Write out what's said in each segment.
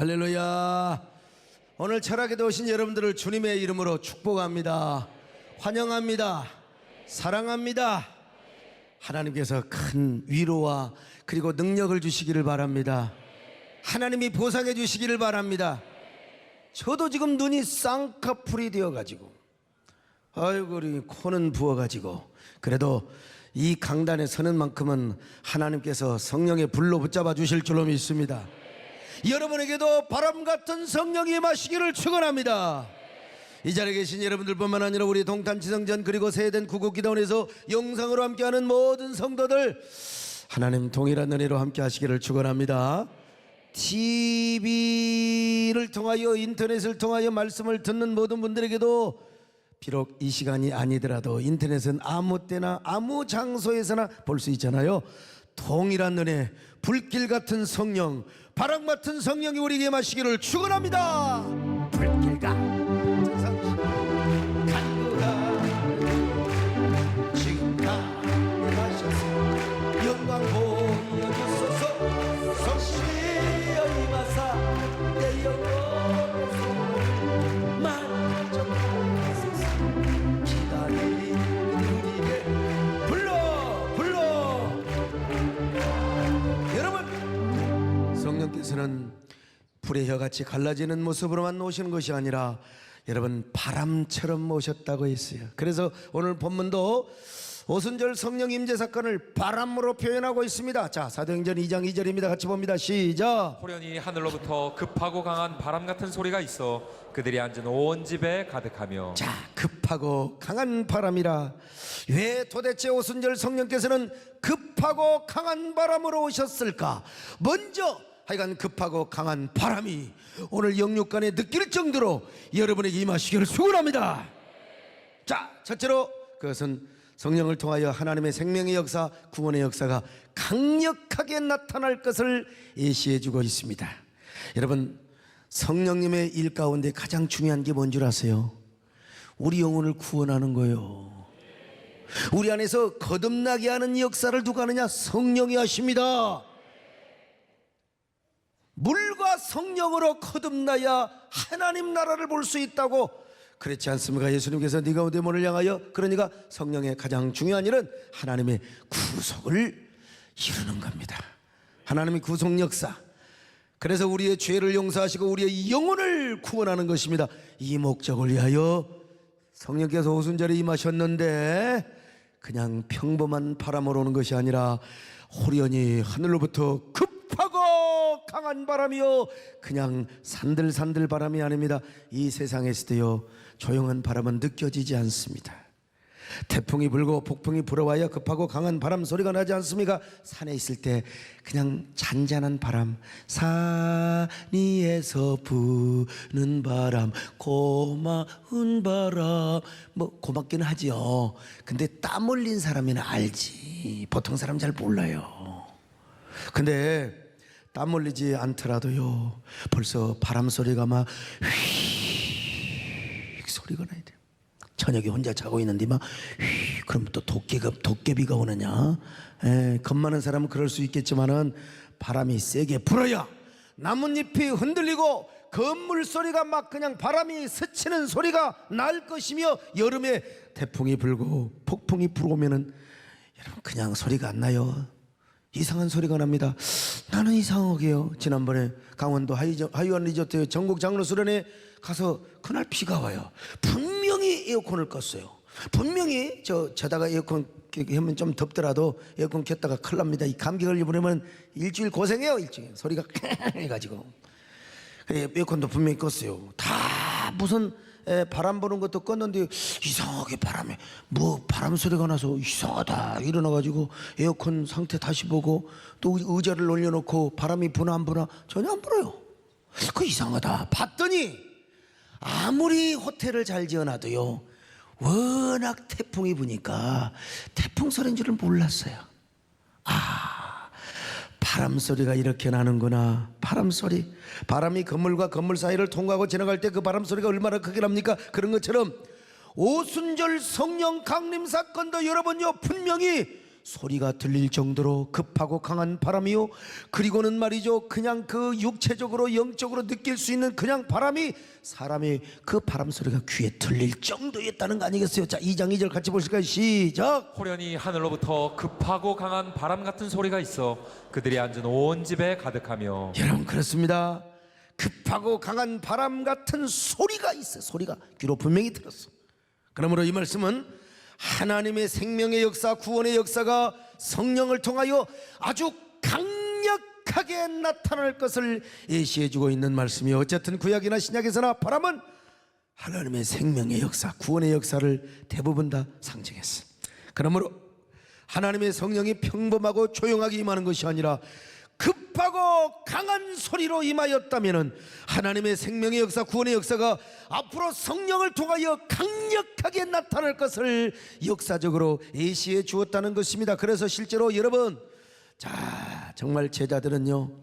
할렐루야. 오늘 철학에 오신 여러분들을 주님의 이름으로 축복합니다. 환영합니다. 사랑합니다. 하나님께서 큰 위로와 그리고 능력을 주시기를 바랍니다. 하나님이 보상해 주시기를 바랍니다. 저도 지금 눈이 쌍꺼풀이 되어가지고 얼굴이 코는 부어가지고 그래도 이 강단에 서는 만큼은 하나님께서 성령의 불로 붙잡아 주실 줄로 믿습니다. 여러분에게도 바람같은 성령이 임하시기를 축원합니다. 이 자리에 계신 여러분들뿐만 아니라 우리 동탄지성전 그리고 세대된 구국기도원에서 영상으로 함께하는 모든 성도들 하나님 동일한 은혜로 함께 하시기를 축원합니다. TV를 통하여 인터넷을 통하여 말씀을 듣는 모든 분들에게도 비록 이 시간이 아니더라도 인터넷은 아무 때나 아무 장소에서나 볼 수 있잖아요. 동일한 은혜, 불길 같은 성령, 바람 같은 성령이 우리에게 마시기를 축원합니다. 불길과 간구가 지금 나에 마셔서 영광 보여주소서. 성시여 임하사 내 영혼의 소원을 만족하소서. 기다리는 우리에게 불러 여러분, 성령께서는 불의 혀같이 갈라지는 모습으로만 오시는 것이 아니라 여러분 바람처럼 오셨다고 했어요. 그래서 오늘 본문도 오순절 성령 임재 사건을 바람으로 표현하고 있습니다. 자, 사도행전 2장 2절입니다. 같이 봅니다. 시작. 호련히 하늘로부터 급하고 강한 바람 같은 소리가 있어 그들이 앉은 온 집에 가득하며. 자, 급하고 강한 바람이라. 왜 도대체 오순절 성령께서는 급하고 강한 바람으로 오셨을까? 먼저 하여간 급하고 강한 바람이 오늘 영육간에 느낄 정도로 여러분에게 임하시기를 축원합니다. 자, 첫째로 그것은 성령을 통하여 하나님의 생명의 역사, 구원의 역사가 강력하게 나타날 것을 예시해 주고 있습니다. 여러분, 성령님의 일 가운데 가장 중요한 게 뭔 줄 아세요? 우리 영혼을 구원하는 거예요. 우리 안에서 거듭나게 하는 역사를 누가 하느냐? 성령이 하십니다. 물과 성령으로 거듭나야 하나님 나라를 볼 수 있다고 그렇지 않습니까? 예수님께서 네가 데몬을 향하여, 그러니까 성령의 가장 중요한 일은 하나님의 구속을 이루는 겁니다. 하나님의 구속 역사, 그래서 우리의 죄를 용서하시고 우리의 영혼을 구원하는 것입니다. 이 목적을 위하여 성령께서 오순절에 임하셨는데 그냥 평범한 바람으로 오는 것이 아니라 호련히 하늘로부터 급하고 강한 바람이요, 그냥 산들산들 바람이 아닙니다. 이 세상에서도요 조용한 바람은 느껴지지 않습니다. 태풍이 불고 폭풍이 불어와야 급하고 강한 바람 소리가 나지 않습니까? 산에 있을 때 그냥 잔잔한 바람, 산 위에서 부는 바람, 고마운 바람, 뭐 고맙기는 하지요. 근데 땀 흘린 사람이나 알지, 보통 사람 잘 몰라요. 근데 땀 흘리지 않더라도요 벌써 바람 소리가 막 휙 소리가 나야 돼요. 저녁에 혼자 자고 있는데 막 휙, 그럼 또 도깨비가 오느냐? 겁 많은 사람은 그럴 수 있겠지만은 바람이 세게 불어야 나뭇잎이 흔들리고 건물 소리가 막 그냥 바람이 스치는 소리가 날 것이며, 여름에 태풍이 불고 폭풍이 불어오면은 여러분 그냥 소리가 안 나요. 이상한 소리가 납니다. 나는 이상하게요, 지난번에 강원도 하이원 리조트 전국 장로 수련회 가서 그날 비가 와요. 분명히 에어컨을 껐어요. 분명히 자다가 에어컨 켜면 좀 덥더라도 에어컨 켰다가 큰일 납니다. 이 감기 걸려버리면 일주일 고생해요. 일주일 소리가 해가지고. 에어컨도 분명히 껐어요. 다 무슨 바람 부는 것도 껐는데 이상하게 바람에 뭐 바람 소리가 나서 이상하다 일어나가지고 에어컨 상태 다시 보고 또 의자를 올려놓고 바람이 부나 안 부나 전혀 안 불어요. 그 이상하다 봤더니 아무리 호텔을 잘 지어놔도요 워낙 태풍이 부니까 태풍 소리인 줄은 몰랐어요. 바람 소리가 이렇게 나는구나. 바람 소리. 바람이 건물과 건물 사이를 통과하고 지나갈 때 그 바람 소리가 얼마나 크게 납니까? 그런 것처럼 오순절 성령 강림 사건도 여러분요 분명히 소리가 들릴 정도로 급하고 강한 바람이요, 그리고는 말이죠, 그냥 그 육체적으로 영적으로 느낄 수 있는 그냥 바람이 사람의 그 바람 소리가 귀에 들릴 정도였다는 거 아니겠어요? 자, 2장 2절 같이 보실까요? 시작. 호련히 하늘로부터 급하고 강한 바람 같은 소리가 있어 그들이 앉은 온 집에 가득하며. 여러분, 그렇습니다. 급하고 강한 바람 같은 소리가 있어. 소리가 귀로 분명히 들었어. 그러므로 이 말씀은 하나님의 생명의 역사, 구원의 역사가 성령을 통하여 아주 강력하게 나타날 것을 예시해주고 있는 말씀이요, 어쨌든 구약이나 신약에서나 바람은 하나님의 생명의 역사, 구원의 역사를 대부분 다 상징했어. 그러므로 하나님의 성령이 평범하고 조용하게 임하는 것이 아니라 급하고 강한 소리로 임하였다면 하나님의 생명의 역사, 구원의 역사가 앞으로 성령을 통하여 강력하게 나타날 것을 역사적으로 예시해 주었다는 것입니다. 그래서 실제로 여러분, 자, 정말 제자들은요,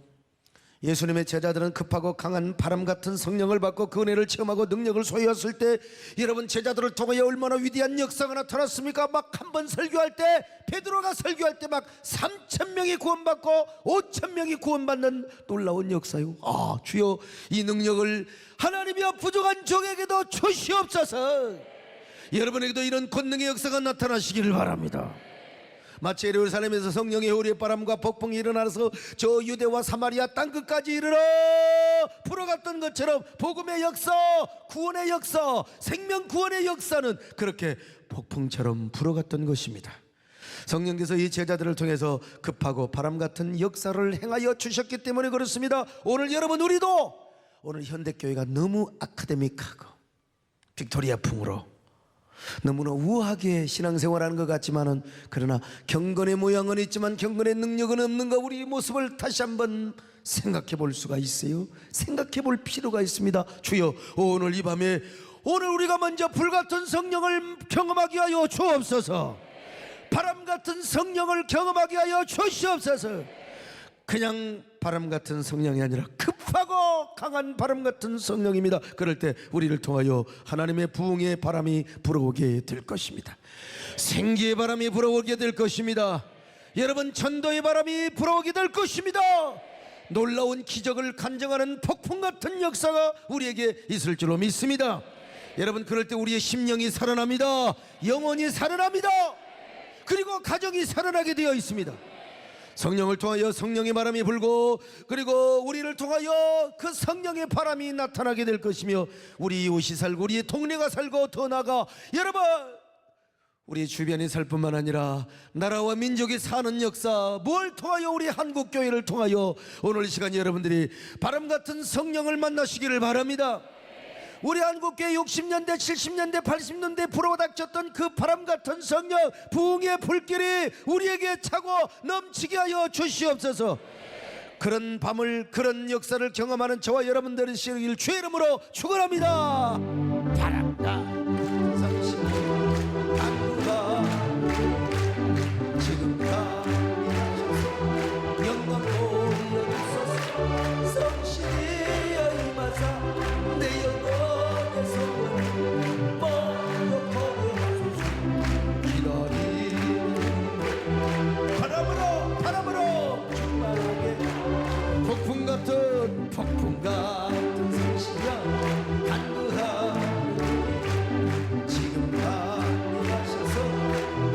예수님의 제자들은 급하고 강한 바람 같은 성령을 받고 그 은혜를 체험하고 능력을 소유했을 때 여러분, 제자들을 통하여 얼마나 위대한 역사가 나타났습니까? 막 한 번 설교할 때, 베드로가 설교할 때 막 3,000명이 구원받고 5,000명이 구원받는 놀라운 역사요. 아, 주여, 이 능력을 하나님이여 부족한 종에게도 주시옵소서. 여러분에게도 이런 권능의 역사가 나타나시기를 바랍니다. 마치 예루살렘에서 성령의 우리의 바람과 폭풍이 일어나서 저 유대와 사마리아 땅끝까지 이르러 불어갔던 것처럼 복음의 역사, 구원의 역사, 생명 구원의 역사는 그렇게 폭풍처럼 불어갔던 것입니다. 성령께서 이 제자들을 통해서 급하고 바람 같은 역사를 행하여 주셨기 때문에 그렇습니다. 오늘 여러분, 우리도 오늘 현대교회가 너무 아카데믹하고 빅토리아풍으로 너무나 우아하게 신앙생활하는 것 같지만은, 그러나 경건의 모양은 있지만 경건의 능력은 없는가, 우리 모습을 다시 한번 생각해 볼 수가 있어요. 생각해 볼 필요가 있습니다. 주여, 오늘 이 밤에 오늘 우리가 먼저 불같은 성령을 경험하게 하여 주옵소서. 바람 같은 성령을 경험하게 하여 주시옵소서. 그냥 바람 같은 성령이 아니라 급하고 강한 바람 같은 성령입니다. 그럴 때 우리를 통하여 하나님의 부흥의 바람이 불어오게 될 것입니다. 생기의 바람이 불어오게 될 것입니다. 여러분, 전도의 바람이 불어오게 될 것입니다. 놀라운 기적을 간증하는 폭풍 같은 역사가 우리에게 있을 줄로 믿습니다. 여러분, 그럴 때 우리의 심령이 살아납니다. 영혼이 살아납니다. 그리고 가정이 살아나게 되어 있습니다. 성령을 통하여 성령의 바람이 불고, 그리고 우리를 통하여 그 성령의 바람이 나타나게 될 것이며, 우리 이웃이 살고 우리의 동네가 살고, 더 나아가 여러분, 우리 주변이 살 뿐만 아니라 나라와 민족이 사는 역사, 뭘 통하여 우리 한국교회를 통하여 오늘 이 시간 여러분들이 바람 같은 성령을 만나시기를 바랍니다. 우리 한국교회 60년대, 70년대, 80년대 불어닥쳤던 그 바람 같은 성령, 부흥의 불길이 우리에게 차고 넘치게 하여 주시옵소서. 그런 밤을, 그런 역사를 경험하는 저와 여러분들의 시길 주의 이름으로 축원합니다. 바람다 안구가 지금 다 영광 올려주소서. 성신이여 임하사 내 영혼의 소원을 기다리는 바람으로 충만하게 폭풍 같은 성신이여 간구하는 지금 강구하셔서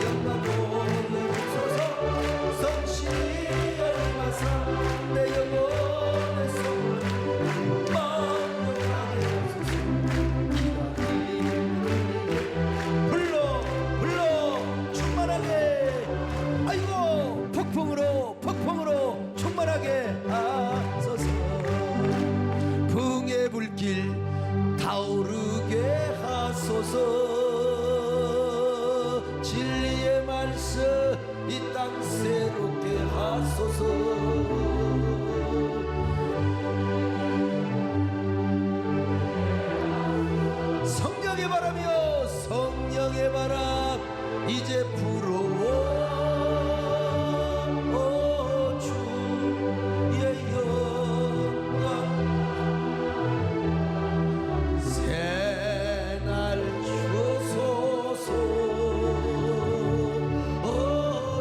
영광 올려주소서. 성신이여 임하사 내 영혼의 소원을 만족하게 하소서. 기다리는 불러 충만하게, 아이고 폭풍으로 충만하게 하소서. 풍의 불길 타오르게 하소서. 진리의 말씀 이 땅 새롭게 하소서. 성령의 바람이여, 성령의 바람 이제 불어오. 주의 영광 새날 주소서.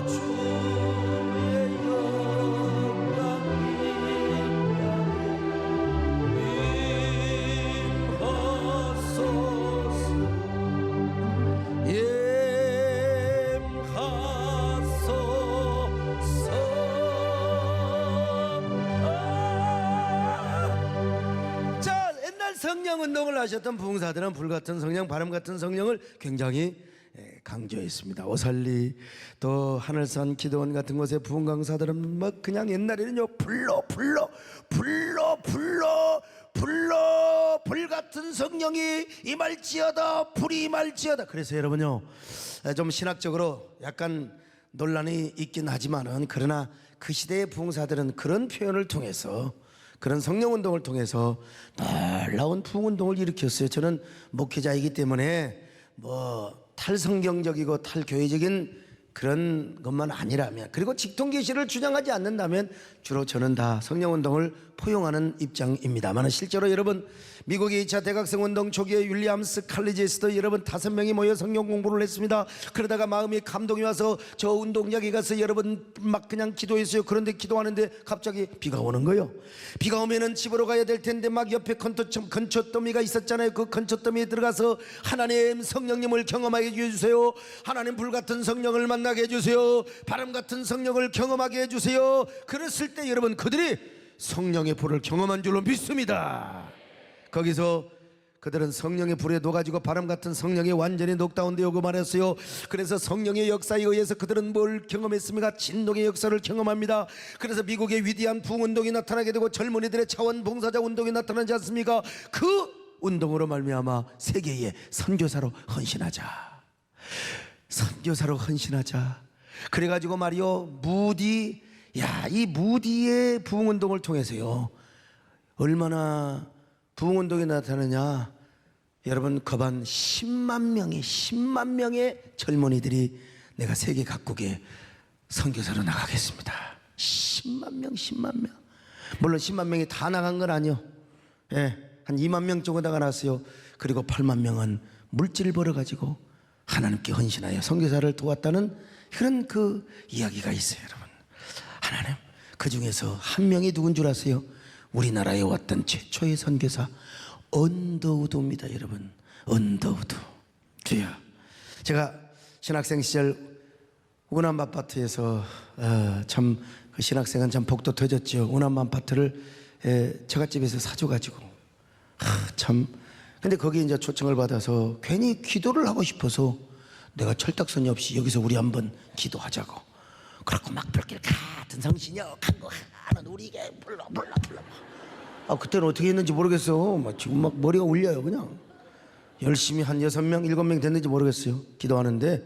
주의 성령 운동을 하셨던 부흥사들은 불같은 성령, 바람 같은 성령을 굉장히 강조했습니다. 오살리 또 하늘산 기도원 같은 곳에 부흥 강사들은 막 그냥 옛날에는요 불러 불같은 성령이 임할지어다, 불이 임할지어다. 그래서 여러분요 좀 신학적으로 약간 논란이 있긴 하지만은 그러나 그 시대의 부흥사들은 그런 표현을 통해서 그런 성령 운동을 통해서 놀라운 부흥 운동을 일으켰어요. 저는 목회자이기 때문에 뭐 탈성경적이고 탈교회적인 그런 것만 아니라면, 그리고 직통계시를 주장하지 않는다면 주로 저는 다 성령운동을 포용하는 입장입니다만, 실제로 여러분 미국의 2차 대각성 운동 초기에 윌리엄스 칼리지에서도 여러분 5명이 모여 성경 공부를 했습니다. 그러다가 마음이 감동이 와서 저 운동장에 가서 여러분 막 그냥 기도했어요. 그런데 기도하는데 갑자기 비가 오는 거예요. 비가 오면은 집으로 가야 될 텐데 막 옆에 건초더미가 있었잖아요. 그 건초더미에 들어가서 하나님 성령님을 경험하게 해주세요. 하나님 불같은 성령을 만나게 해주세요. 바람 같은 성령을 경험하게 해주세요. 그랬을 때 여러분 그들이 성령의 불을 경험한 줄로 믿습니다. 거기서 그들은 성령의 불에 녹아지고 바람 같은 성령이 완전히 녹다운되고 말했어요. 그래서 성령의 역사에 의해서 그들은 뭘 경험했습니까? 진동의 역사를 경험합니다. 그래서 미국의 위대한 부흥운동이 나타나게 되고 젊은이들의 차원 봉사자 운동이 나타나지 않습니까? 그 운동으로 말미암아 세계에 선교사로 헌신하자, 선교사로 헌신하자. 그래가지고 말이요 이 무디의 부흥운동을 통해서요 얼마나 부흥운동이 나타나냐. 여러분 거반 10만 명의 젊은이들이 내가 세계 각국에 선교사로 나가겠습니다. 10만 명. 물론 10만 명이 다 나간 건 아니요. 한 2만 명 정도 나가놨어요. 그리고 8만 명은 물질을 벌어가지고 하나님께 헌신하여 선교사를 도왔다는 그런 그 이야기가 있어요. 여러분 하나님 그 중에서 한 명이 누군 줄 아세요? 우리나라에 왔던 최초의 선교사 언더우드입니다. 여러분 언더우드. 주여, 제가 신학생 시절 운암아파트에서 참 그 신학생은 참 복도 터졌죠. 운암아파트를 처갓집에서 사줘가지고 참, 근데 거기 이제 초청을 받아서 괜히 기도를 하고 싶어서 내가 철딱서니 없이 여기서 우리 한번 기도하자고. 그렇고 막 불길 같은 성신여 간거 하는 우리에게 불러. 그때는 어떻게 했는지 모르겠어. 지금 막 머리가 울려요. 그냥 열심히 한 6명 7명 됐는지 모르겠어요. 기도하는데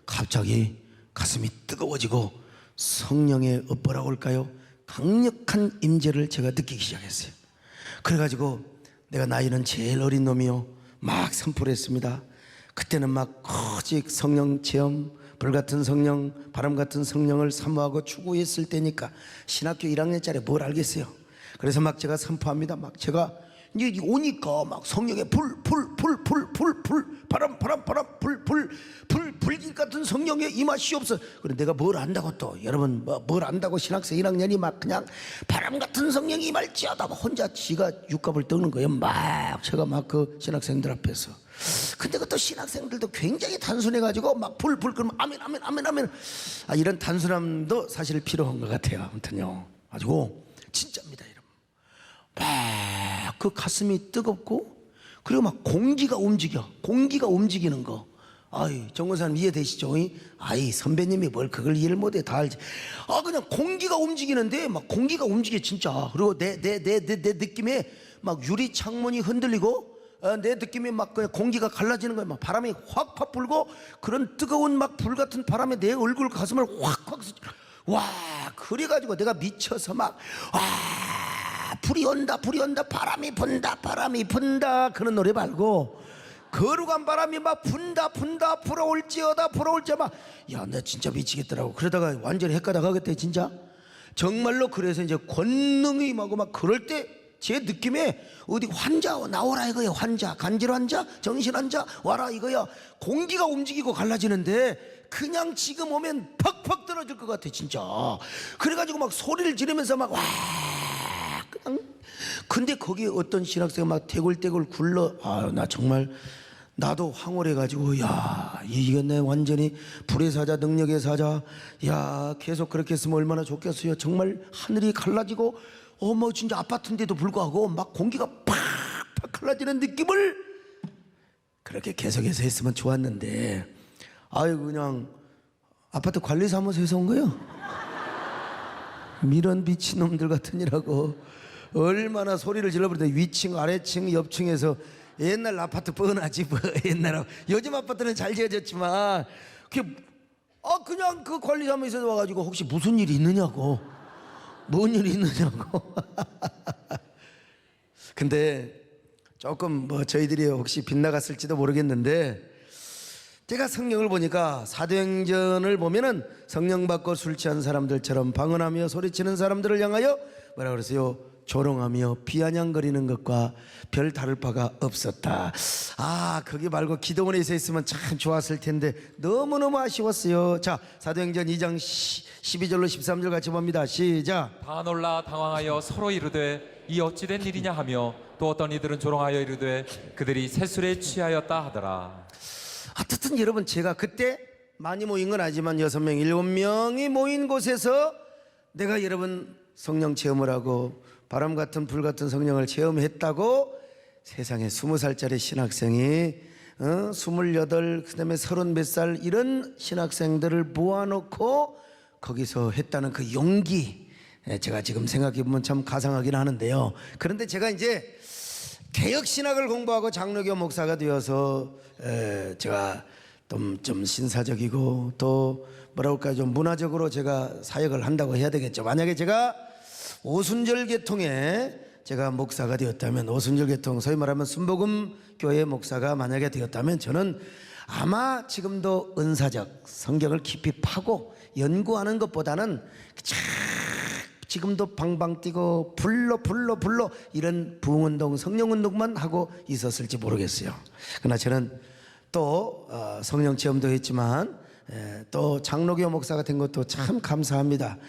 갑자기 가슴이 뜨거워지고 성령의 뭐라고 할까요? 강력한 임재를 제가 느끼기 시작했어요. 그래가지고 내가 나이는 제일 어린 놈이요 막 선포를 했습니다. 그때는 막 오직 성령 체험, 불같은 성령, 바람 같은 성령을 사모하고 추구했을 때니까 신학교 1학년짜리 뭘 알겠어요. 그래서 막 제가 선포합니다. 막 제가 이제 오니까 막 성령의 바람 불길 같은 성령의 임하시옵소서. 그래 내가 뭘 안다고 또 여러분 뭘 안다고 신학생 1학년이 막 그냥 바람 같은 성령이 임할지어다 막 혼자 지가 육갑을 떠는 거예요. 막 제가 막 그 신학생들 앞에서. 근데 그것도 신학생들도 굉장히 단순해가지고 막 그러면 아멘. 이런 단순함도 사실 필요한 것 같아요. 아무튼요 가지고 진짜입니다. 여러분 막 그 가슴이 뜨겁고 그리고 막 공기가 움직이는 거. 아이 정권사님 이해되시죠? 아이 선배님이 뭘 그걸 이해를 못해. 다 알지. 그냥 공기가 움직이는데 막 공기가 움직여 진짜. 그리고 내 느낌에 막 유리 창문이 흔들리고 내 느낌이 막 그냥 공기가 갈라지는 거야. 막 바람이 확 불고 그런 뜨거운 막 불 같은 바람에 내 얼굴 가슴을 확 와 그래가지고 내가 미쳐서 막 불이 온다 바람이 분다 그런 노래 말고 거룩한 바람이 막 분다 불어올지어다 막 야 나 진짜 미치겠더라고. 그러다가 완전히 헷가다 가겠다 진짜. 정말로. 그래서 이제 권능이 임하고 막 그럴 때 제 느낌에 어디 환자 나오라 이거야. 환자, 간질 환자, 정신 환자 와라 이거야. 공기가 움직이고 갈라지는데 그냥 지금 오면 퍽퍽 떨어질 것 같아 진짜. 그래가지고 막 소리를 지르면서 막 와 그냥. 근데 거기 어떤 신학생이 막 대굴대굴 굴러. 나 정말 나도 황홀해가지고 야 이겼네. 완전히 불의 사자 능력의 사자. 야 계속 그렇게 했으면 얼마나 좋겠어요. 정말 하늘이 갈라지고 뭐 진짜 아파트인데도 불구하고 막 공기가 팍팍 갈라지는 느낌을 그렇게 계속해서 했으면 좋았는데, 아유 그냥 아파트 관리사무소에서 온 거요. 이런 미친놈들 같으니라고 얼마나 소리를 질러버리는데, 위층 아래층 옆층에서 옛날 아파트 뻔하지 뭐. 옛날 요즘 아파트는 잘 지어졌지만 그냥 그 관리사무소에서 와가지고 혹시 무슨 일이 있느냐고, 뭔 일이 있느냐고. 근데 조금 뭐 저희들이 혹시 빗나갔을지도 모르겠는데, 제가 성경을 보니까 사도행전을 보면은 성령 받고 술 취한 사람들처럼 방언하며 소리치는 사람들을 향하여 뭐라 그랬어요? 조롱하며 비아냥거리는 것과 별 다를 바가 없었다. 거기 말고 기도원에 있었으면 참 좋았을 텐데 너무너무 아쉬웠어요. 자, 사도행전 2장 12절로 13절 같이 봅니다. 시작. 다 놀라 당황하여 서로 이르되 이 어찌 된 일이냐 하며, 또 어떤 이들은 조롱하여 이르되 그들이 새술에 취하였다 하더라. 어쨌든 여러분, 제가 그때 많이 모인 건 아니지만 6명, 7명이 모인 곳에서 내가 여러분 성령 체험을 하고 바람 같은 불 같은 성령을 체험했다고 세상에 20살짜리 신학생이 28, 그다음에 30 몇 살 이런 신학생들을 모아놓고 거기서 했다는 그 용기, 제가 지금 생각해보면 참 가상하긴 하는데요. 그런데 제가 이제 개혁신학을 공부하고 장로교 목사가 되어서 제가 좀 신사적이고 또 뭐라 할까, 좀 문화적으로 제가 사역을 한다고 해야 되겠죠. 만약에 제가 오순절 계통에 제가 목사가 되었다면, 오순절 계통 소위 말하면 순복음 교회 목사가 만약에 되었다면, 저는 아마 지금도 은사적 성경을 깊이 파고 연구하는 것보다는 지금도 방방 뛰고 불러 이런 부흥운동 성령운동만 하고 있었을지 모르겠어요. 그러나 저는 또 성령 체험도 했지만 또 장로교 목사가 된 것도 참 감사합니다.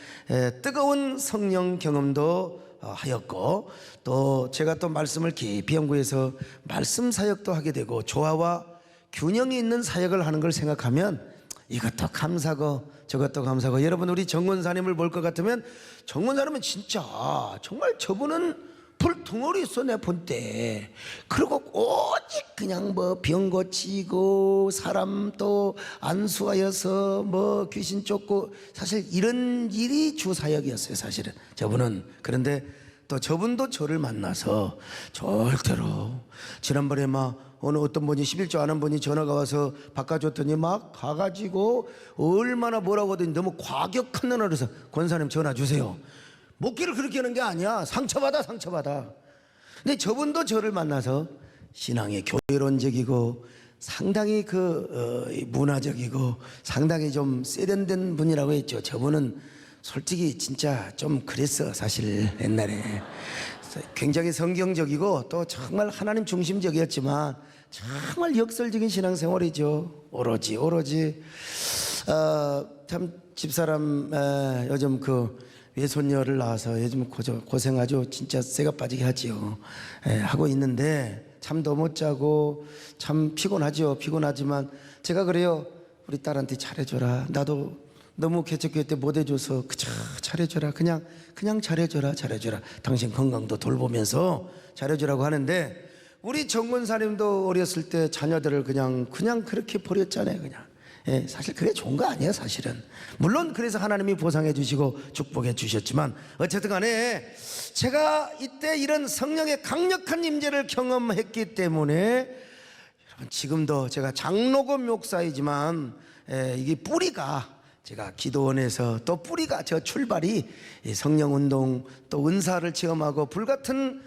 뜨거운 성령 경험도 하였고, 또 제가 또 말씀을 깊이 연구해서 말씀 사역도 하게 되고 조화와 균형이 있는 사역을 하는 걸 생각하면 이것도 감사고 저것도 감사고. 여러분, 우리 정권사님을 볼 것 같으면 정권사님은 진짜 정말 저분은 불덩어리 있어 내 본 때. 그리고 오직 그냥 뭐 병 고치고 사람 또 안수하여서 뭐 귀신 쫓고, 사실 이런 일이 주사역이었어요 사실은 저분은. 그런데 또 저분도 저를 만나서 절대로, 지난번에 막 어떤 분이 11조 아는 분이 전화가 와서 바꿔줬더니 막 가가지고 얼마나 뭐라고 하더니 너무 과격한 눈으로 해서, 권사님 전화 주세요. 목기를 그렇게 하는 게 아니야. 상처받아. 근데 저분도 저를 만나서 신앙의 교회론적이고 상당히 문화적이고 상당히 좀 세련된 분이라고 했죠. 저분은 솔직히 진짜 좀 그랬어 사실. 옛날에 굉장히 성경적이고 또 정말 하나님 중심적이었지만 정말 역설적인 신앙생활이죠. 오로지 참 집사람 요즘 외손녀를 낳아서 요즘 고생하죠. 진짜 새가 빠지게 하지요. 하고 있는데 잠도 못 자고 참 피곤하죠. 피곤하지만 제가 그래요. 우리 딸한테 잘해줘라. 나도 너무 개척교회 때 못해줘서 그저 잘해줘라. 그냥 잘해줘라. 당신 건강도 돌보면서 잘해주라고 하는데, 우리 정권사님도 어렸을 때 자녀들을 그냥 그렇게 버렸잖아요. 그냥. 사실 그게 좋은 거 아니에요 사실은. 물론 그래서 하나님이 보상해 주시고 축복해 주셨지만, 어쨌든 간에 제가 이때 이런 성령의 강력한 임재를 경험했기 때문에, 여러분 지금도 제가 장로교 목사이지만 이게 뿌리가, 제가 기도원에서 또 뿌리가, 저 출발이 성령운동 또 은사를 체험하고 불같은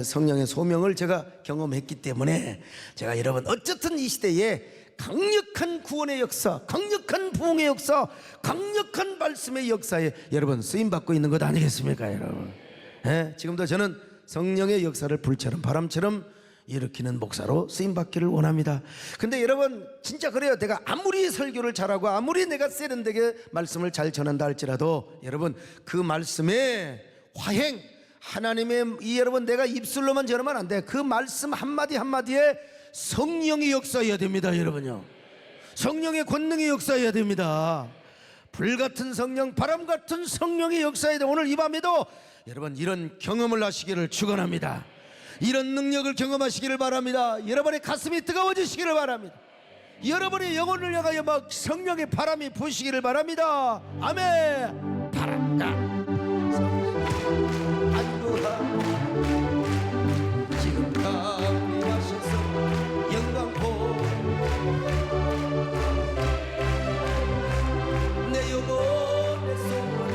성령의 소명을 제가 경험했기 때문에, 제가 여러분 어쨌든 이 시대에 강력한 구원의 역사, 강력한 부흥의 역사, 강력한 말씀의 역사에 여러분 쓰임받고 있는 것 아니겠습니까 여러분? 지금도 저는 성령의 역사를 불처럼 바람처럼 일으키는 목사로 쓰임받기를 원합니다. 근데 여러분 진짜 그래요. 내가 아무리 설교를 잘하고 아무리 내가 세련되게 말씀을 잘 전한다 할지라도, 여러분 그 말씀의 화행, 하나님의 여러분 내가 입술로만 전하면 안 돼. 그 말씀 한마디 한마디에 성령이 역사해야 됩니다 여러분요. 성령의 권능이 역사해야 됩니다. 불같은 성령, 바람같은 성령이 역사해야 돼. 오늘 이 밤에도 여러분 이런 경험을 하시기를 축원합니다. 이런 능력을 경험하시기를 바랍니다. 여러분의 가슴이 뜨거워지시기를 바랍니다. 여러분의 영혼을 향하여 막 성령의 바람이 부시기를 바랍니다. 아멘. 바람다. 안구하 지금 가하셔서 영광고 내 영혼의 소원을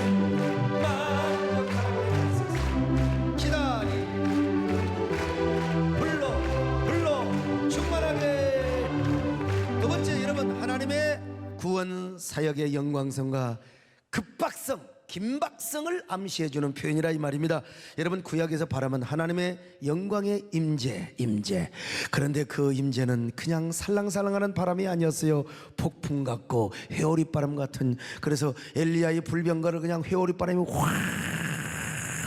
만족하게 하소서. 기다리 불러 충만하게. 두 번째, 여러분, 하나님의 구원 사역의 영광성과 급박성, 긴박성을 암시해주는 표현이라 이 말입니다. 여러분, 구약에서 바라면 하나님의 영광의 임재. 그런데 그 임재는 그냥 살랑살랑하는 바람이 아니었어요. 폭풍 같고 회오리 바람 같은. 그래서 엘리야의 불병거를 그냥 회오리 바람이 확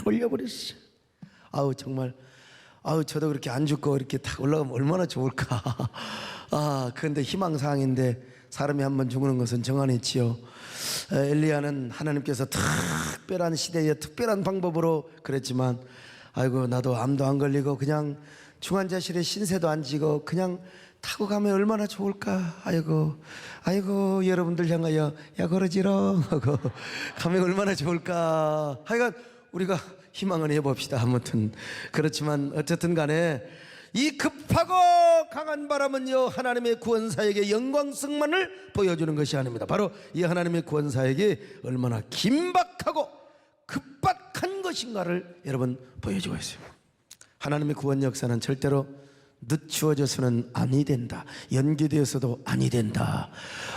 올려버렸어요. 아우 정말, 아우 저도 그렇게 안 죽고 이렇게 탁 올라가면 얼마나 좋을까. 그런데 희망사항인데 사람이 한번 죽는 것은 정한이지요. 엘리야는 하나님께서 특별한 시대에 특별한 방법으로 그랬지만, 아이고 나도 암도 안 걸리고 그냥 중환자실에 신세도 안 지고 그냥 타고 가면 얼마나 좋을까. 아이고 여러분들 향하여 야 걸어지롱 하고 가면 얼마나 좋을까. 하여간 우리가 희망을 해봅시다. 아무튼 그렇지만 어쨌든 간에 이 급하고 강한 바람은요, 하나님의 구원사역의 영광성만을 보여주는 것이 아닙니다. 바로 이 하나님의 구원사역이 얼마나 긴박하고 급박한 것인가를 여러분 보여주고 있습니다. 하나님의 구원 역사는 절대로 늦추어져서는 아니 된다. 연기되어서도 아니 된다.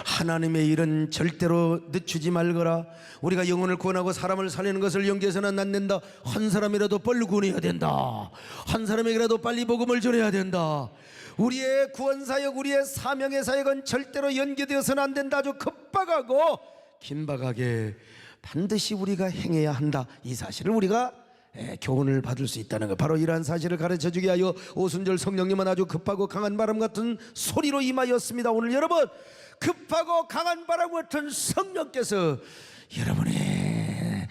하나님의 일은 절대로 늦추지 말거라. 우리가 영혼을 구원하고 사람을 살리는 것을 연기해서는 안 된다. 한 사람이라도 빨리 구원해야 된다. 한 사람에게라도 빨리 복음을 전해야 된다. 우리의 구원사역, 우리의 사명의 사역은 절대로 연기되어서는 안 된다. 아주 급박하고 긴박하게 반드시 우리가 행해야 한다. 이 사실을 우리가 교훈을 받을 수 있다는 것, 바로 이러한 사실을 가르쳐주기 위하여 오순절 성령님은 아주 급하고 강한 바람 같은 소리로 임하였습니다. 오늘 여러분, 급하고 강한 바람 같은 성령께서 여러분의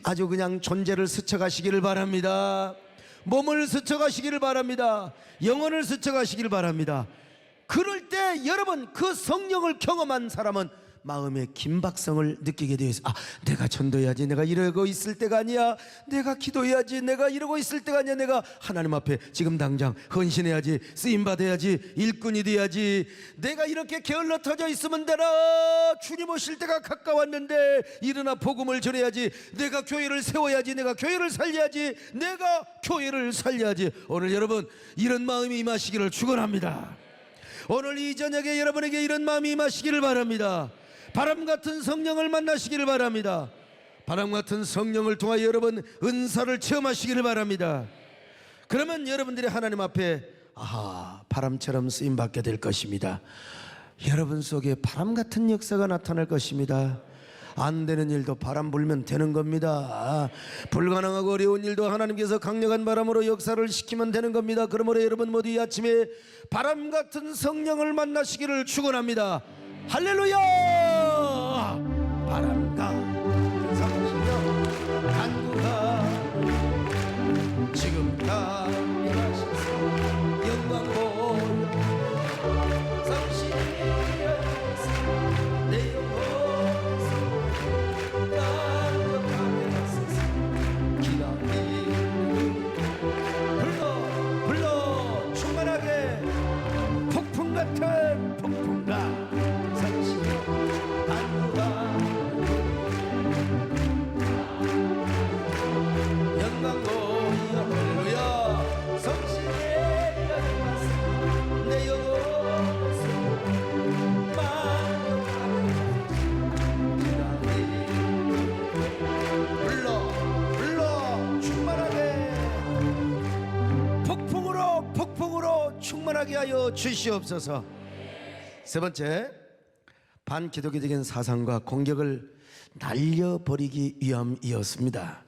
아주 그냥 존재를 스쳐가시기를 바랍니다. 몸을 스쳐가시기를 바랍니다. 영혼을 스쳐가시기를 바랍니다. 그럴 때 여러분, 그 성령을 경험한 사람은 마음의 긴박성을 느끼게 되어 있어요. 내가 전도해야지. 내가 이러고 있을 때가 아니야. 내가 기도해야지. 내가 이러고 있을 때가 아니야. 내가 하나님 앞에 지금 당장 헌신해야지. 쓰임받아야지. 일꾼이 돼야지. 내가 이렇게 게을러 터져 있으면 되나. 주님 오실 때가 가까웠는데 일어나 복음을 전해야지. 내가 교회를 세워야지. 내가 교회를 살려야지. 내가 교회를 살려야지. 오늘 여러분, 이런 마음이 임하시기를 축원합니다. 오늘 이 저녁에 여러분에게 이런 마음이 임하시기를 바랍니다. 바람 같은 성령을 만나시기를 바랍니다. 바람 같은 성령을 통하여 여러분 은사를 체험하시기를 바랍니다. 그러면 여러분들이 하나님 앞에 바람처럼 쓰임받게 될 것입니다. 여러분 속에 바람 같은 역사가 나타날 것입니다. 안 되는 일도 바람 불면 되는 겁니다. 불가능하고 어려운 일도 하나님께서 강력한 바람으로 역사를 시키면 되는 겁니다. 그러므로 여러분 모두 이 아침에 바람 같은 성령을 만나시기를 축원합니다. 할렐루야! 바람과 성령 간구가 지금 다 일하셔서 영광 보여 성실하여서 내 영혼에서 만족하게 하소서. 기다리는 불러 충만하게 폭풍 같은 폭풍과 충만하게 하여 주시옵소서. 세 번째, 반기독교적인 사상과 공격을 날려버리기 위함이었습니다.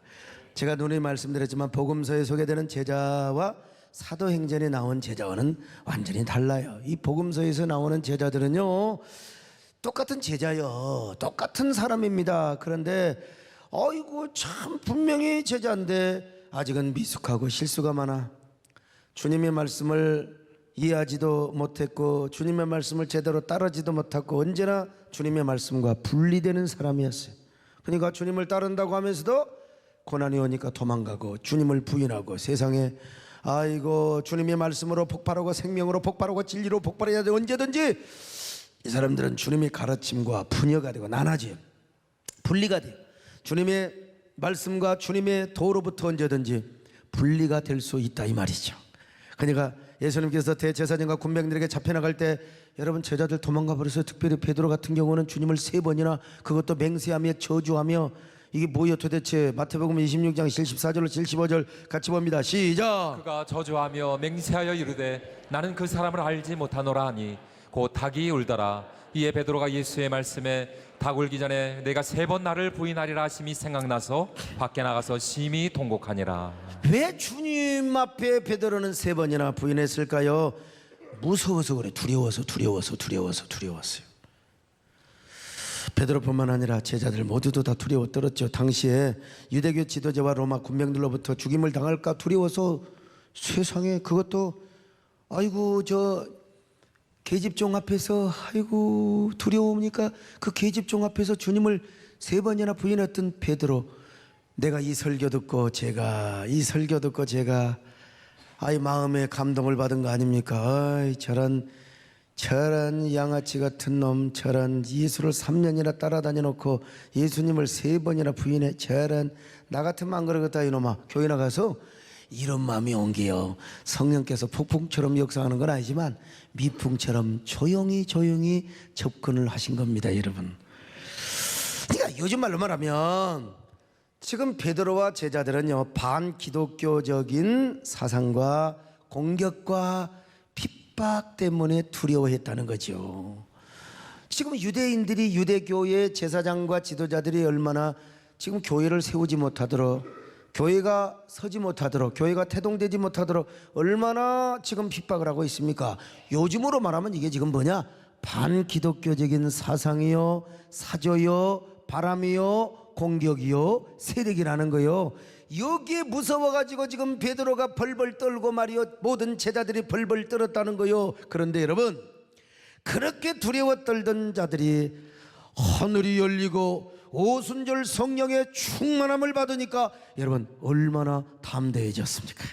제가 누누이 말씀드렸지만 복음서에 소개되는 제자와 사도행전에 나온 제자와는 완전히 달라요. 이 복음서에서 나오는 제자들은요, 똑같은 제자요, 똑같은 사람입니다. 그런데 어이구 참 분명히 제자인데 아직은 미숙하고 실수가 많아. 주님의 말씀을 이해하지도 못했고 주님의 말씀을 제대로 따르지도 못하고 언제나 주님의 말씀과 분리되는 사람이었어요. 그러니까 주님을 따른다고 하면서도 고난이 오니까 도망가고 주님을 부인하고 세상에 아이고 주님의 말씀으로 폭발하고 생명으로 폭발하고 진리로 폭발해야 돼. 언제든지 이 사람들은 주님의 가르침과 분여가 되고 나눠져요. 분리가 돼요. 주님의 말씀과 주님의 도로부터 언제든지 분리가 될 수 있다 이 말이죠. 그러니까 예수님께서 대제사장과 군병들에게 잡혀나갈 때 여러분 제자들 도망가 버렸어요. 특별히 베드로 같은 경우는 주님을 3번이나 그것도 맹세하며 저주하며 이게 뭐예요 도대체. 마태복음 26장 14절로 75절 같이 봅니다. 시작. 그가 저주하며 맹세하여 이르되 나는 그 사람을 알지 못하노라 하니 곧 닭이 울더라. 이에 베드로가 예수의 말씀에 닭 울기 전에 내가 3번 나를 부인하리라 하심이 생각나서 밖에 나가서 심히 통곡하니라. 왜 주님 앞에 베드로는 3번이나 부인했을까요? 무서워서 그래. 두려웠어요. 베드로뿐만 아니라 제자들 모두도 다 두려워 떨었죠. 당시에 유대교 지도자와 로마 군병들로부터 죽임을 당할까 두려워서 세상에 그것도 아이고 저 계집종 앞에서 아이고 두려우니까 그 계집종 앞에서 주님을 3번이나 부인했던 베드로, 내가 이 설교 듣고 제가 아이 마음에 감동을 받은 거 아닙니까? 아이 저런 양아치 같은 놈, 저런 예수를 3년이나 따라다녀 놓고 예수님을 3번이나 부인해. 저런 나 같으면 안 그러겠다 이놈아. 교회 나가서 이런 마음이 온 게요, 성령께서 폭풍처럼 역사하는 건 아니지만 미풍처럼 조용히 접근을 하신 겁니다 여러분. 그러니까 요즘 말로 말하면 지금 베드로와 제자들은요 반기독교적인 사상과 공격과 핍박 때문에 두려워했다는 거죠. 지금 유대인들이 유대교의 제사장과 지도자들이 얼마나 지금 교회를 세우지 못하도록, 교회가 서지 못하도록, 교회가 태동되지 못하도록 얼마나 지금 핍박을 하고 있습니까? 요즘으로 말하면 이게 지금 뭐냐? 반기독교적인 사상이요, 사조요, 바람이요, 공격이요, 세력이라는 거요. 여기에 무서워가지고 지금 베드로가 벌벌 떨고 말이요, 모든 제자들이 벌벌 떨었다는 거요. 그런데 여러분, 그렇게 두려워 떨던 자들이 하늘이 열리고 오순절 성령의 충만함을 받으니까 여러분 얼마나 담대해졌습니까?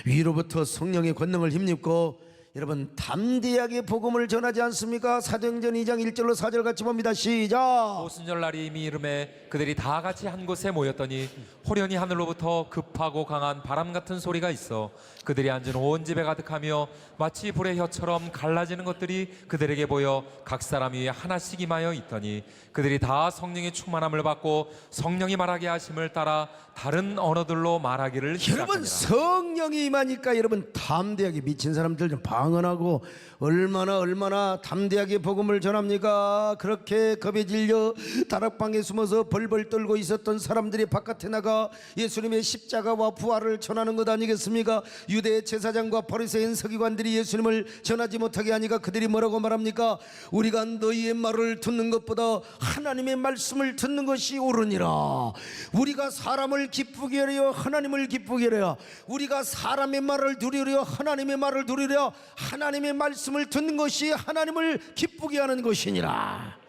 위로부터 성령의 권능을 힘입고 여러분 담대하게 복음을 전하지 않습니까? 사도행전 2장 1절로 4절 같이 봅니다. 시작. 오순절 날이 이미 이름에 그들이 다 같이 한 곳에 모였더니 호련히 하늘로부터 급하고 강한 바람 같은 소리가 있어 그들이 앉은 온 집에 가득하며 마치 불의 혀처럼 갈라지는 것들이 그들에게 보여 각 사람 위에 하나씩 임하여 있더니 그들이 다 성령의 충만함을 받고 성령이 말하게 하심을 따라 다른 언어들로 말하기를 여러분 시작하니라. 성령이 임하니까 여러분 담대하게, 미친 사람들 좀 방언하고 얼마나 담대하게 복음을 전합니까? 그렇게 겁에 질려 다락방에 숨어서 벌벌 떨고 있었던 사람들이 바깥에 나가 예수님의 십자가와 부활을 전하는 것 아니겠습니까? 유대 제사장과 바리새인 서기관들이 예수님을 전하지 못하게 하니까 그들이 뭐라고 말합니까? 우리가 너희의 말을 듣는 것보다 하나님의 말씀을 듣는 것이 옳으니라. 우리가 사람을 기쁘게 하려 하나님을 기쁘게 하려, 우리가 사람의 말을 들으려 하나님의 말을 들으려, 하나님의 말씀을 듣는 것이 하나님을 기쁘게 하는 것이니라.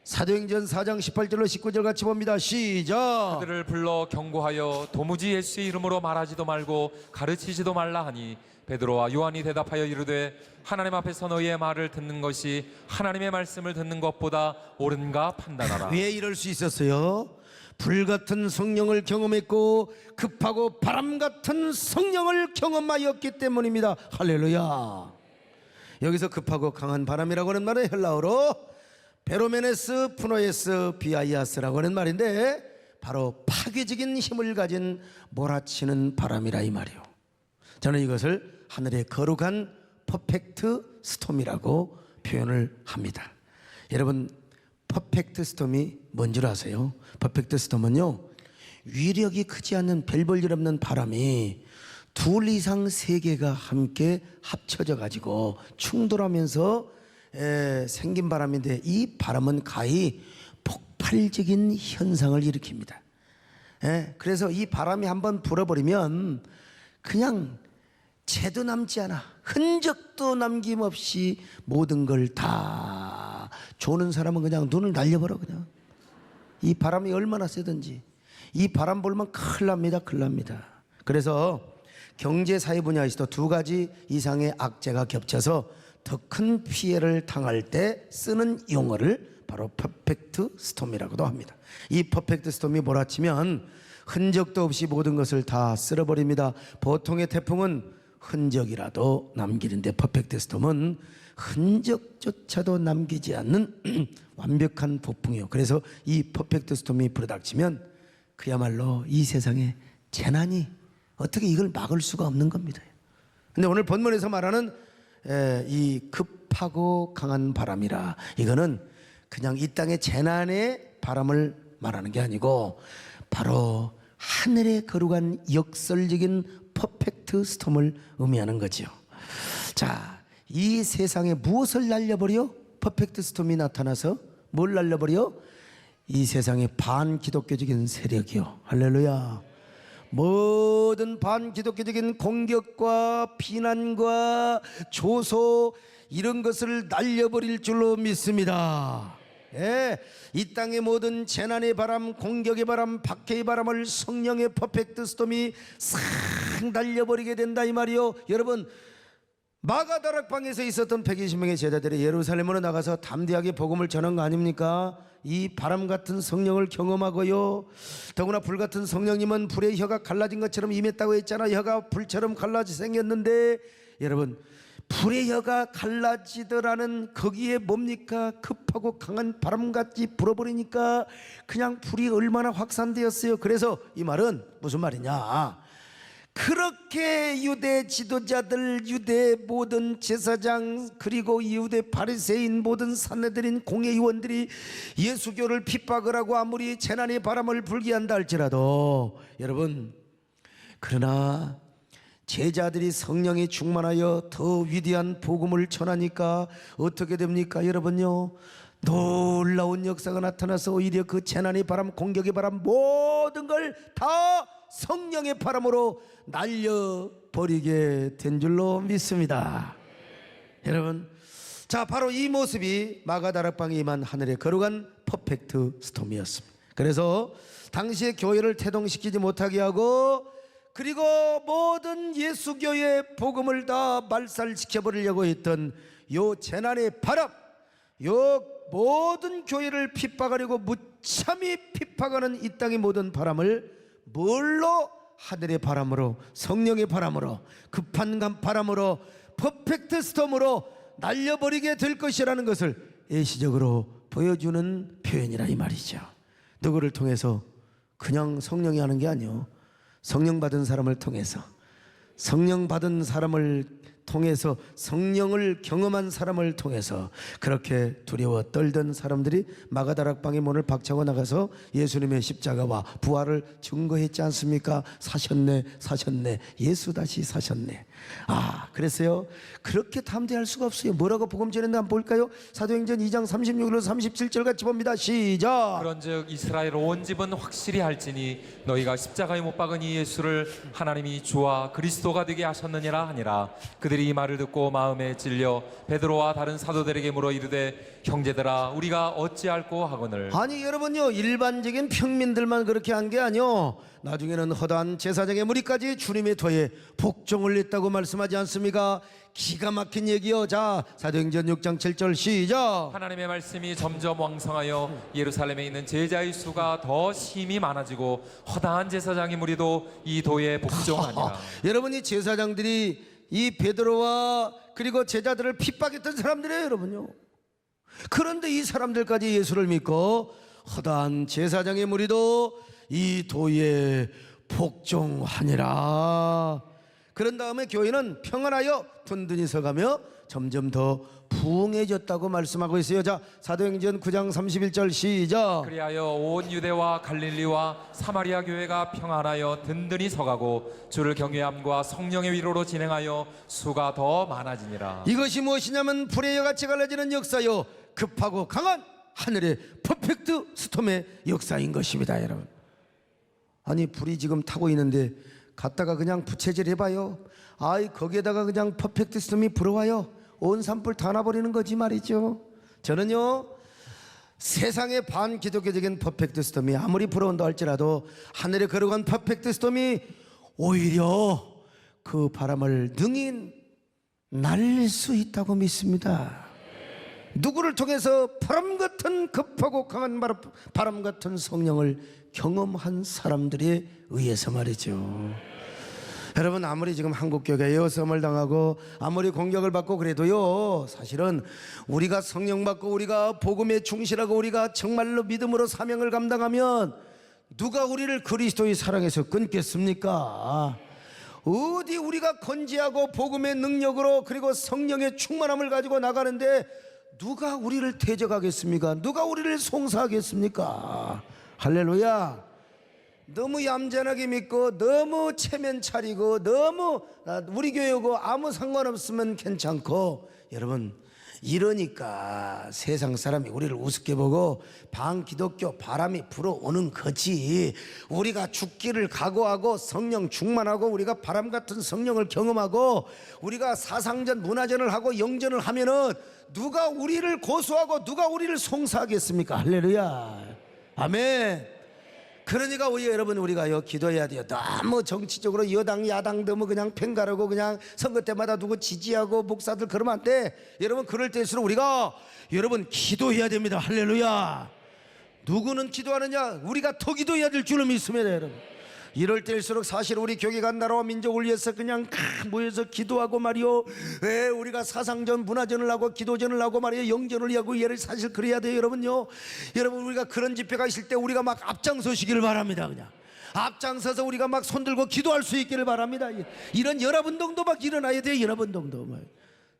사도행전 4장 18절로 19절 같이 봅니다. 시작. 그들을 불러 경고하여 도무지 예수의 이름으로 말하지도 말고 가르치지도 말라 하니 베드로와 요한이 대답하여 이르되 하나님 앞에서 너희의 말을 듣는 것이 하나님의 말씀을 듣는 것보다 옳은가 판단하라. 왜 이럴 수 있었어요? 불같은 성령을 경험했고 급하고 바람 같은 성령을 경험하였기 때문입니다. 할렐루야. 여기서 급하고 강한 바람이라고 하는 말은 헬라어로 베로메네스 푸노에스 비아이아스라고 하는 말인데 바로 파괴적인 힘을 가진 몰아치는 바람이라 이 말이요. 저는 이것을 하늘의 거룩한 퍼펙트 스톰이라고 표현을 합니다. 여러분 퍼펙트 스톰이 뭔 줄 아세요? 퍼펙트 스톰은요 위력이 크지 않는 별볼일 없는 바람이 둘 이상 세 개가 함께 합쳐져 가지고 충돌하면서 생긴 바람인데 이 바람은 가히 폭발적인 현상을 일으킵니다. 그래서 이 바람이 한번 불어버리면 그냥 채도 남지 않아 흔적도 남김없이 모든 걸 다 조는 사람은 그냥 눈을 날려버려. 그냥 이 바람이 얼마나 세든지 이 바람 불면 큰일 납니다. 큰일 납니다. 그래서 경제 사회 분야에서도 두 가지 이상의 악재가 겹쳐서 더 큰 피해를 당할 때 쓰는 용어를 바로 퍼펙트 스톰이라고도 합니다. 이 퍼펙트 스톰이 몰아치면 흔적도 없이 모든 것을 다 쓸어버립니다. 보통의 태풍은 흔적이라도 남기는데 퍼펙트 스톰은 흔적조차도 남기지 않는 완벽한 폭풍이요. 그래서 이 퍼펙트 스톰이 불어닥치면 그야말로 이 세상에 재난이 어떻게 이걸 막을 수가 없는 겁니다. 근데 오늘 본문에서 말하는 이 급하고 강한 바람이라, 이거는 그냥 이 땅의 재난의 바람을 말하는 게 아니고 바로 하늘에 거룩한 역설적인 퍼펙트 스톰을 의미하는 거죠. 자, 이 세상에 무엇을 날려버려? 퍼펙트 스톰이 나타나서 뭘 날려버려? 이 세상의 반기독교적인 세력이요. 할렐루야. 모든 반기독교적인 공격과 비난과 조소 이런 것을 날려버릴 줄로 믿습니다. 예, 이 땅의 모든 재난의 바람, 공격의 바람, 박해의 바람을 성령의 퍼펙트 스톰이 싹 날려버리게 된다 이 말이요. 여러분, 마가다락방에서 있었던 120명의 제자들이 예루살렘으로 나가서 담대하게 복음을 전한 거 아닙니까? 이 바람 같은 성령을 경험하고요, 더구나 불 같은 성령님은 불의 혀가 갈라진 것처럼 임했다고 했잖아. 혀가 불처럼 갈라지 생겼는데, 여러분, 불의 혀가 갈라지더라는 거기에 뭡니까? 급하고 강한 바람같이 불어버리니까 그냥 불이 얼마나 확산되었어요. 그래서 이 말은 무슨 말이냐, 그렇게 유대 지도자들, 유대 모든 제사장, 그리고 유대 바리새인 모든 산헤드린 공회의원들이 예수교를 핍박을 하고 아무리 재난의 바람을 불게 한다 할지라도, 여러분, 그러나 제자들이 성령이 충만하여 더 위대한 복음을 전하니까 어떻게 됩니까? 여러분요, 놀라운 역사가 나타나서 오히려 그 재난의 바람, 공격의 바람 모든 걸 다 성령의 바람으로 날려버리게 된 줄로 믿습니다. 여러분, 자, 바로 이 모습이 마가다락방에 임한 하늘의 거룩한 퍼펙트 스톰이었습니다. 그래서 당시의 교회를 태동시키지 못하게 하고, 그리고 모든 예수교의 복음을 다 말살시켜버리려고 했던 요 재난의 바람, 요 모든 교회를 핍박하려고 무참히 핍박하는 이 땅의 모든 바람을 뭘로? 하늘의 바람으로, 성령의 바람으로, 급한 바람으로, 퍼펙트 스톰으로 날려버리게 될 것이라는 것을 예시적으로 보여주는 표현이라 이 말이죠. 누구를 통해서? 그냥 성령이 하는 게 아니요, 성령 받은 사람을 통해서, 성령 받은 사람을 통해서, 성령을 경험한 사람을 통해서 그렇게 두려워 떨던 사람들이 마가다락방의 문을 박차고 나가서 예수님의 십자가와 부활을 증거했지 않습니까? 사셨네, 사셨네, 예수 다시 사셨네. 아, 그랬어요? 그렇게 담대할 수가 없어요. 뭐라고 복음 전했나 한번 볼까요? 사도행전 2장 36절로 37절 같이 봅니다. 시작. 그런즉 이스라엘 온 집은 확실히 할지니 너희가 십자가에 못 박은 이 예수를 하나님이 주와 그리스도가 되게 하셨느니라 하니라. 그들이 이 말을 듣고 마음에 찔려 베드로와 다른 사도들에게 물어 이르되 형제들아 우리가 어찌할꼬 하거늘. 아니 여러분요, 일반적인 평민들만 그렇게 한 게 아니요, 나중에는 허다한 제사장의 무리까지 주님의 도에 복종을 했다고 말씀하지 않습니까? 기가 막힌 얘기요. 자, 사도행전 6장 7절 시작. 하나님의 말씀이 점점 왕성하여 예루살렘에 있는 제자의 수가 더 심히 많아지고 허다한 제사장의 무리도 이 도에 복종하니라. 여러분이 제사장들이 이 베드로와 그리고 제자들을 핍박했던 사람들이에요, 여러분요. 그런데 이 사람들까지 예수를 믿고 허다한 제사장의 무리도 이 도에 복종하니라. 그런 다음에 교회는 평안하여 든든히 서가며 점점 더 부흥해졌다고 말씀하고 있어요. 자, 사도행전 9장 31절 시작. 그리하여 온 유대와 갈릴리와 사마리아 교회가 평안하여 든든히 서가고 주를 경외함과 성령의 위로로 진행하여 수가 더 많아지니라. 이것이 무엇이냐면 불의 여같이 갈라지는 역사요, 급하고 강한 하늘의 퍼펙트 스톰의 역사인 것입니다. 여러분, 아니 불이 지금 타고 있는데 갖다가 그냥 부채질 해봐요. 아이 거기에다가 그냥 퍼펙트 스톰이 불어와요. 온 산불 다 나버리는 거지 말이죠. 저는요 세상의 반기독교적인 퍼펙트 스톰이 아무리 불어온다 할지라도 하늘에 걸어간 퍼펙트 스톰이 오히려 그 바람을 능히 날릴 수 있다고 믿습니다. 누구를 통해서 바람 같은 급하고 강한 바람 같은 성령을 경험한 사람들에 의해서 말이죠. 여러분 아무리 지금 한국교회가 여섬을 당하고 아무리 공격을 받고 그래도요 사실은 우리가 성령 받고 우리가 복음에 충실하고 우리가 정말로 믿음으로 사명을 감당하면 누가 우리를 그리스도의 사랑에서 끊겠습니까? 어디 우리가 건지하고 복음의 능력으로 그리고 성령의 충만함을 가지고 나가는데 누가 우리를 대적하겠습니까? 누가 우리를 송사하겠습니까? 할렐루야. 너무 얌전하게 믿고 너무 체면 차리고 너무 우리 교회고 아무 상관없으면 괜찮고 여러분 이러니까 세상 사람이 우리를 우습게 보고 반기독교 바람이 불어오는 거지. 우리가 죽기를 각오하고 성령 충만하고 우리가 바람 같은 성령을 경험하고 우리가 사상전 문화전을 하고 영전을 하면은 누가 우리를 고소하고 누가 우리를 송사하겠습니까? 할렐루야. 아멘. 그러니까 오히려 여러분 우리가요 기도해야 돼요. 너무 정치적으로 여당 야당 너무 그냥 팽가르고 그냥 선거 때마다 누구 지지하고 목사들 그러면 안 돼. 여러분 그럴 때일수록 우리가 여러분 기도해야 됩니다. 할렐루야. 누구는 기도하느냐? 우리가 더 기도해야 될 줄로 믿습니다. 여러분 이럴 때일수록 사실 우리 교회가 나라와 민족을 위해서 그냥 모여서 기도하고 말이요 우리가 사상전 문화전을 하고 기도전을 하고 말이요 영전을 하고 얘를 사실 그래야 돼요. 여러분요 여러분 우리가 그런 집회가 있을 때 우리가 막 앞장서시기를 바랍니다. 그냥 앞장서서 우리가 막 손들고 기도할 수 있기를 바랍니다. 이런 연합운동도 막 일어나야 돼요. 연합운동도 막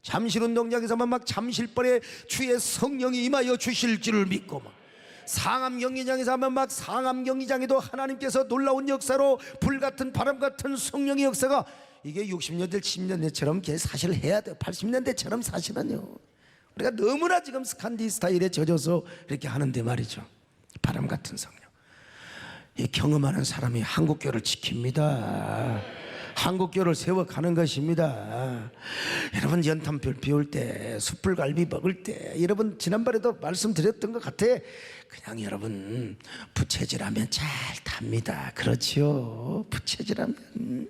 잠실운동장에서만 막 잠실벌에 주의 성령이 임하여 주실 줄을 믿고 막 상암 경기장에서 하면 막 상암 경기장에도 하나님께서 놀라운 역사로 불같은 바람 같은 성령의 역사가 이게 60년대 70년대처럼 사실 해야 돼요. 80년대처럼 사실은요 우리가 너무나 지금 스칸디 스타일에 젖어서 이렇게 하는데 말이죠. 바람 같은 성령 이 경험하는 사람이 한국교를 지킵니다. 한국교를 세워가는 것입니다. 여러분 연탄불 피울 때 숯불갈비 먹을 때 여러분 지난번에도 말씀드렸던 것 같아. 그냥 여러분 부채질하면 잘 답니다. 그렇지요. 부채질하면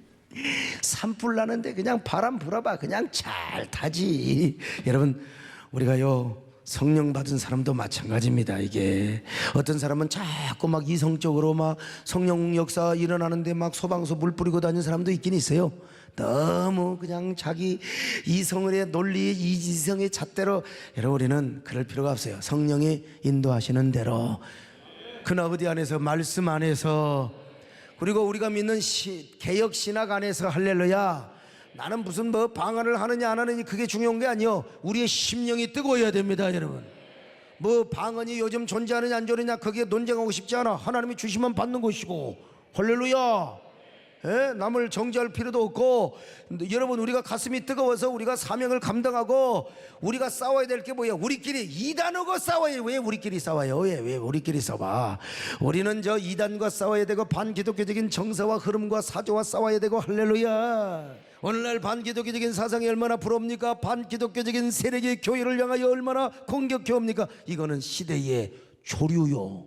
산불 나는데 그냥 바람 불어봐 그냥 잘 타지. 여러분 우리가요 성령 받은 사람도 마찬가지입니다. 이게 어떤 사람은 자꾸 막 이성적으로 막 성령 역사 일어나는데 막 소방서 물 뿌리고 다니는 사람도 있긴 있어요. 너무 그냥 자기 이성의 논리 이성의 잣대로. 여러분 우리는 그럴 필요가 없어요. 성령이 인도하시는 대로 그나버디 안에서 말씀 안에서 그리고 우리가 믿는 개혁 신학 안에서 할렐루야. 나는 무슨 뭐 방언을 하느냐 안 하느냐 그게 중요한 게 아니요. 우리의 심령이 뜨거워야 됩니다. 여러분 뭐 방언이 요즘 존재하느냐 안 존재하느냐 거기에 논쟁하고 싶지 않아. 하나님이 주시면 받는 것이고 할렐루야. 남을 정죄할 필요도 없고 여러분 우리가 가슴이 뜨거워서 우리가 사명을 감당하고 우리가 싸워야 될 게 뭐예요? 우리끼리 이단하고 싸워요. 왜 우리끼리 싸워요? 왜 우리끼리 싸워? 우리는 저 이단과 싸워야 되고 반기독교적인 정서와 흐름과 사조와 싸워야 되고 할렐루야. 오늘날 반기독교적인 사상이 얼마나 부럽니까? 반기독교적인 세력의 교회를 향하여 얼마나 공격해옵니까? 이거는 시대의 조류요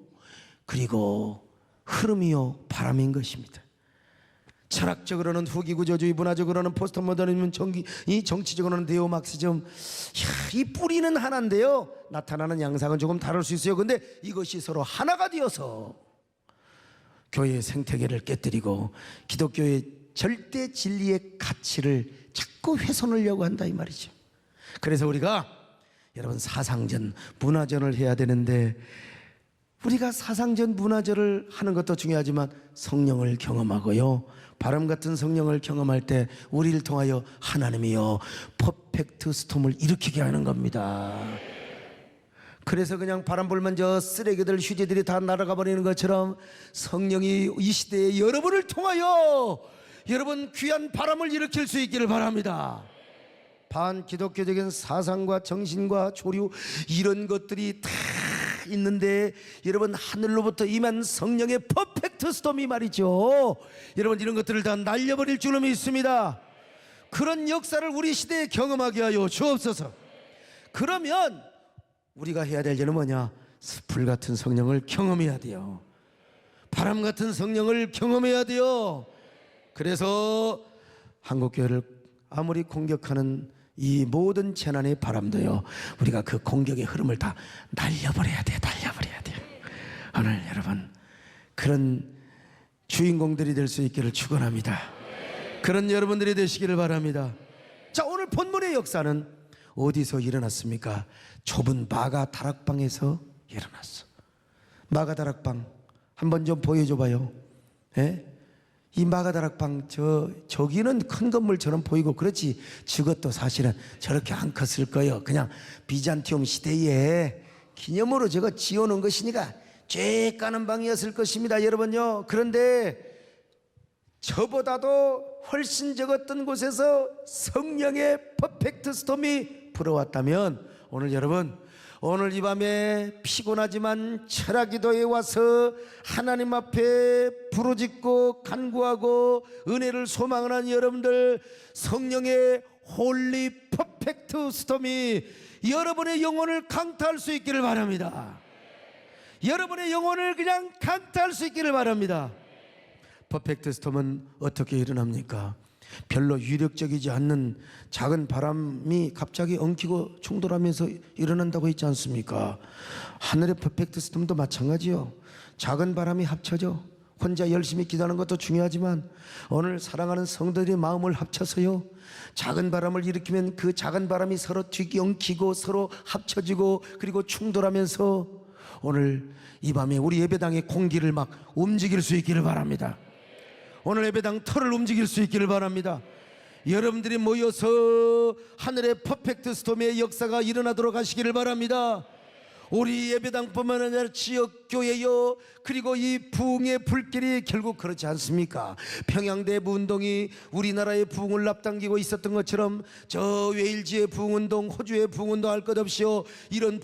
그리고 흐름이요 바람인 것입니다. 철학적으로는 후기구조주의, 문화적으로는 포스트모더니즘, 정치적으로는 네오막시즘. 이 뿌리는 하나인데요 나타나는 양상은 조금 다를 수 있어요. 근데 이것이 서로 하나가 되어서 교회의 생태계를 깨뜨리고 기독교의 절대 진리의 가치를 자꾸 훼손하려고 한다 이 말이죠. 그래서 우리가 여러분 사상전 문화전을 해야 되는데 우리가 사상전 문화전을 하는 것도 중요하지만 성령을 경험하고요 바람 같은 성령을 경험할 때 우리를 통하여 하나님이요 퍼펙트 스톰을 일으키게 하는 겁니다. 그래서 그냥 바람 불면 저 쓰레기들 휴지들이 다 날아가 버리는 것처럼 성령이 이 시대에 여러분을 통하여 여러분 귀한 바람을 일으킬 수 있기를 바랍니다. 반기독교적인 사상과 정신과 조류 이런 것들이 다 있는데 여러분 하늘로부터 임한 성령의 퍼펙트 스톰이 말이죠. 여러분 이런 것들을 다 날려버릴 줄로 믿습니다. 그런 역사를 우리 시대에 경험하게 하여 주옵소서. 그러면 우리가 해야 될 일은 뭐냐? 불같은 성령을 경험해야 돼요. 바람 같은 성령을 경험해야 돼요. 그래서 한국교회를 아무리 공격하는 이 모든 재난의 바람도요, 우리가 그 공격의 흐름을 다 날려버려야 돼요. 날려버려야 돼요. 오늘 여러분 그런 주인공들이 될 수 있기를 축원합니다. 그런 여러분들이 되시기를 바랍니다. 자, 오늘 본문의 역사는 어디서 일어났습니까? 좁은 마가 다락방에서 일어났어. 마가 다락방 한번 좀 보여줘봐요. 예? 이 마가 다락방 저기는 큰 건물처럼 보이고 그렇지, 저것도 사실은 저렇게 안 컸을 거예요. 그냥 비잔티움 시대에 기념으로 저거 지어놓은 것이니까 쬐 까는 방이었을 것입니다, 여러분요. 그런데 저보다도 훨씬 적었던 곳에서 성령의 퍼펙트 스톰이 불어왔다면, 오늘 여러분, 오늘 이 밤에 피곤하지만 철학기도에 와서 하나님 앞에 부르짖고 간구하고 은혜를 소망하는 여러분들, 성령의 홀리 퍼펙트 스톰이 여러분의 영혼을 강타할 수 있기를 바랍니다. 여러분의 영혼을 그냥 강타할 수 있기를 바랍니다. 퍼펙트 스톰은 어떻게 일어납니까? 별로 유력적이지 않는 작은 바람이 갑자기 엉키고 충돌하면서 일어난다고 했지 않습니까? 하늘의 퍼펙트 스톰도 마찬가지요. 작은 바람이 합쳐져. 혼자 열심히 기도하는 것도 중요하지만 오늘 사랑하는 성도들의 마음을 합쳐서요, 작은 바람을 일으키면 그 작은 바람이 서로 뒤엉키고 서로 합쳐지고 그리고 충돌하면서 오늘 이 밤에 우리 예배당의 공기를 막 움직일 수 있기를 바랍니다. 오늘 예배당 털을 움직일 수 있기를 바랍니다. 여러분들이 모여서 하늘의 퍼펙트 스톰의 역사가 일어나도록 하시기를 바랍니다. 우리 예배당뿐만 아니라 지역교회요, 그리고 이 부흥의 불길이 결국 그렇지 않습니까? 평양대부 운동이 우리나라의 부흥을 앞당기고 있었던 것처럼 저 웨일즈의 부흥운동, 호주의 부흥운동 할 것 없이요, 이런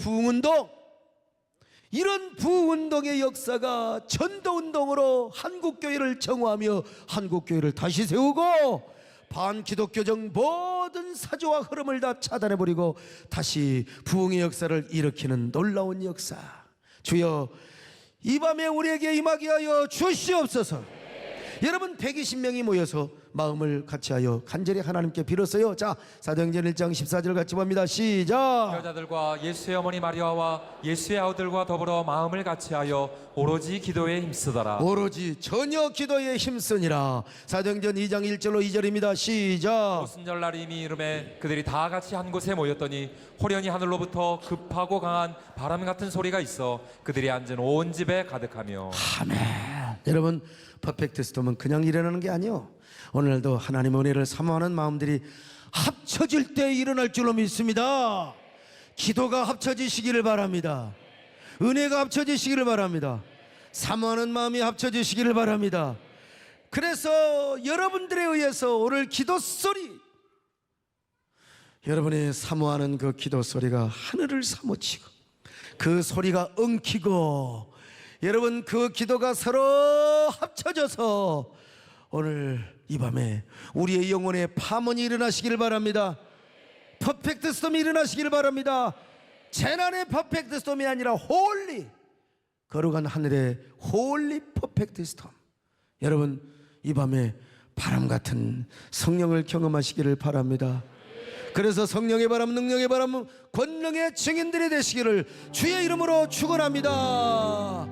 부흥운동의 역사가 전도운동으로 한국교회를 정화하며 한국교회를 다시 세우고 반기독교적 모든 사조와 흐름을 다 차단해버리고 다시 부흥의 역사를 일으키는 놀라운 역사, 주여 이 밤에 우리에게 임하게 하여 주시옵소서. 여러분 120명이 모여서 마음을 같이하여 간절히 하나님께 빌었어요. 자, 사도행전 1장 14절 같이 봅니다. 시작. 여자들과 예수의 어머니 마리아와 예수의 아우들과 더불어 마음을 같이하여 오로지 기도에 힘쓰더라. 오로지 전혀 기도에 힘쓰니라. 사도행전 2장 1절로 2절입니다. 시작. 오순절 날이 이미 이름에 그들이 다 같이 한 곳에 모였더니 호련히 하늘로부터 급하고 강한 바람 같은 소리가 있어 그들이 앉은 온 집에 가득하며. 아멘. 여러분, 퍼펙트 스톰은 그냥 일어나는 게 아니요, 오늘도 하나님의 은혜를 사모하는 마음들이 합쳐질 때 일어날 줄로 믿습니다. 기도가 합쳐지시기를 바랍니다. 은혜가 합쳐지시기를 바랍니다. 사모하는 마음이 합쳐지시기를 바랍니다. 그래서 여러분들에 의해서 오늘 기도 소리, 여러분이 사모하는 그 기도 소리가 하늘을 사모치고 그 소리가 엉키고 여러분 그 기도가 서로 합쳐져서 오늘 이 밤에 우리의 영혼의 파문이 일어나시기를 바랍니다. 퍼펙트 스톰이 일어나시기를 바랍니다. 재난의 퍼펙트 스톰이 아니라 홀리, 거룩한 하늘의 홀리 퍼펙트 스톰. 여러분 이 밤에 바람 같은 성령을 경험하시기를 바랍니다. 그래서 성령의 바람, 능력의 바람, 권능의 증인들이 되시기를 주의 이름으로 축원합니다.